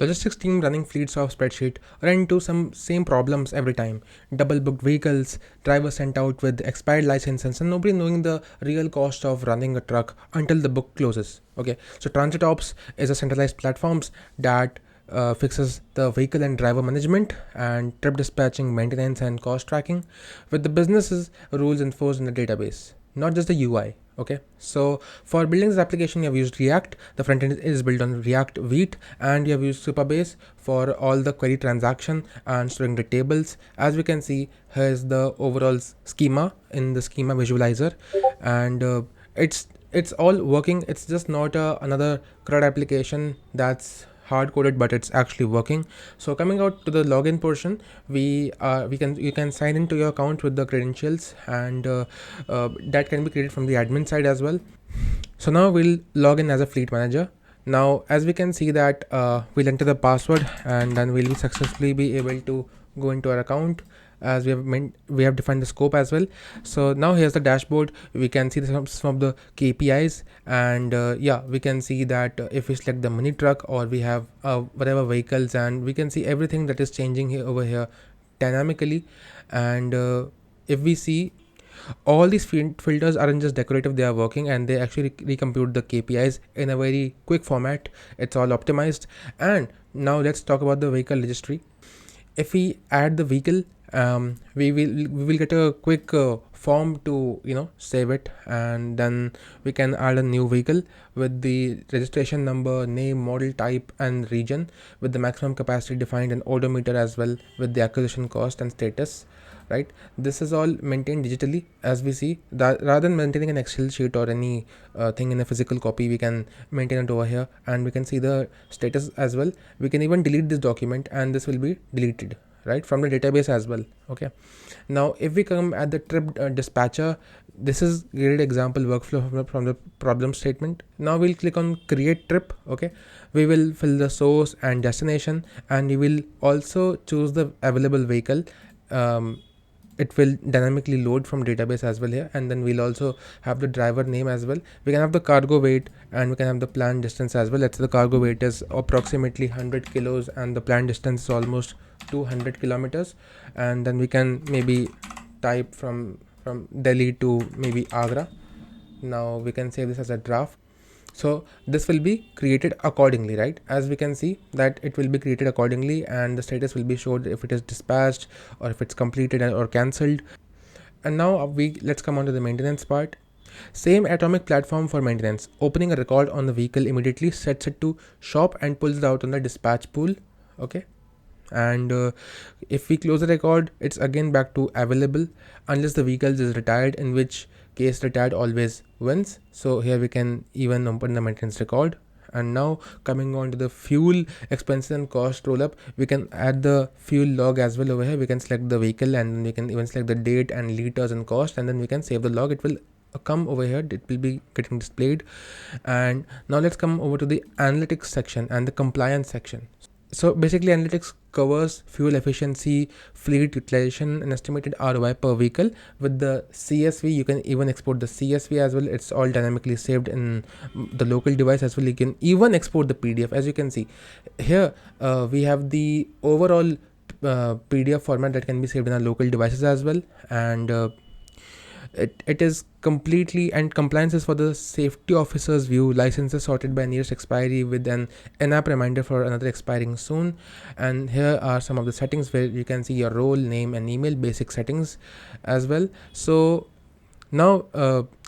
Logistics team running fleets of spreadsheet run into some same problems every time. Double booked vehicles, drivers sent out with expired licenses, and nobody knowing the real cost of running a truck until the book closes. Okay, so TransitOps is a centralized platforms that fixes the vehicle and driver management and trip dispatching, maintenance, and cost tracking, with the businesses rules enforced in the database, not just the UI. Okay, so for building this application, you have used React. The front end is built on React Vite, and you have used Supabase for all the query transaction and storing the tables. As we can see, here's the overall schema in the schema visualizer, and it's all working. It's just not another CRUD application that's hard coded, but it's actually working. So coming out to the login portion, you can sign into your account with the credentials, and that can be created from the admin side as well. So now we'll log in as a fleet manager. Now as we can see that we'll enter the password, and then we'll successfully be able to go into our account, as we have defined the scope as well. So now here's the dashboard. We can see some of the KPIs, and yeah, we can see that if we select the mini truck, or we have whatever vehicles, and we can see everything that is changing here over here dynamically. And if we see, all these filters aren't just decorative, they are working, and they actually recompute the KPIs in a very quick format. It's all optimized. And now let's talk about the vehicle registry. If we add the vehicle, we will get a quick form to save it, and then we can add a new vehicle with the registration number, name, model type, and region, with the maximum capacity defined, and odometer as well, with the acquisition cost and status. Right, this is all maintained digitally, as we see that rather than maintaining an Excel sheet or any thing in a physical copy, we can maintain it over here, and we can see the status as well. We can even delete this document, and this will be deleted right from the database as well. Okay, now if we come at the trip dispatcher, this is great example workflow from the problem statement. Now we'll click on create trip. Okay, we will fill the source and destination, and we will also choose the available vehicle. It will dynamically load from database as well here, and then we'll also have the driver name as well. We can have the cargo weight, and we can have the planned distance as well. Let's say the cargo weight is approximately 100 kilos, and the planned distance is almost 200 kilometers. And then we can maybe type from Delhi to maybe Agra. Now we can save this as a draft. So this will be created accordingly, right? As we can see that it will be created accordingly, and the status will be showed if it is dispatched, or if it's completed or cancelled. And now let's come on to the maintenance part. Same atomic platform for maintenance. Opening a record on the vehicle immediately sets it to shop and pulls it out on the dispatch pool. Okay, and if we close the record, it's again back to available unless the vehicle is retired, in which case retired always wins. So here we can even open the maintenance record. And now coming on to the fuel expenses and cost roll up, we can add the fuel log as well over here. We can select the vehicle, and then we can even select the date and liters and cost, and then we can save the log. It will come over here, it will be getting displayed. And now let's come over to the analytics section and the compliance section. So basically analytics covers fuel efficiency, fleet utilization, and estimated ROI per vehicle. With the CSV, you can even export the CSV as well. It's all dynamically saved in the local device as well. You can even export the PDF. As you can see here, we have the overall PDF format that can be saved in our local devices as well. And it is completely, and compliance is for the safety officer's view. Licenses sorted by nearest expiry, with an in-app reminder for another expiring soon. And here are some of the settings where you can see your role, name, and email, basic settings as well. So now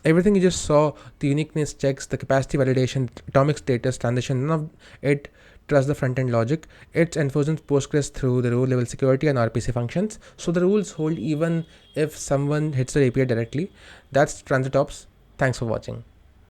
everything you just saw, the uniqueness checks, the capacity validation, atomic status, transition, none of it trust the front-end logic. It enforces Postgres through the row-level security and RPC functions. So the rules hold even if someone hits the API directly. That's TransitOps. Thanks for watching.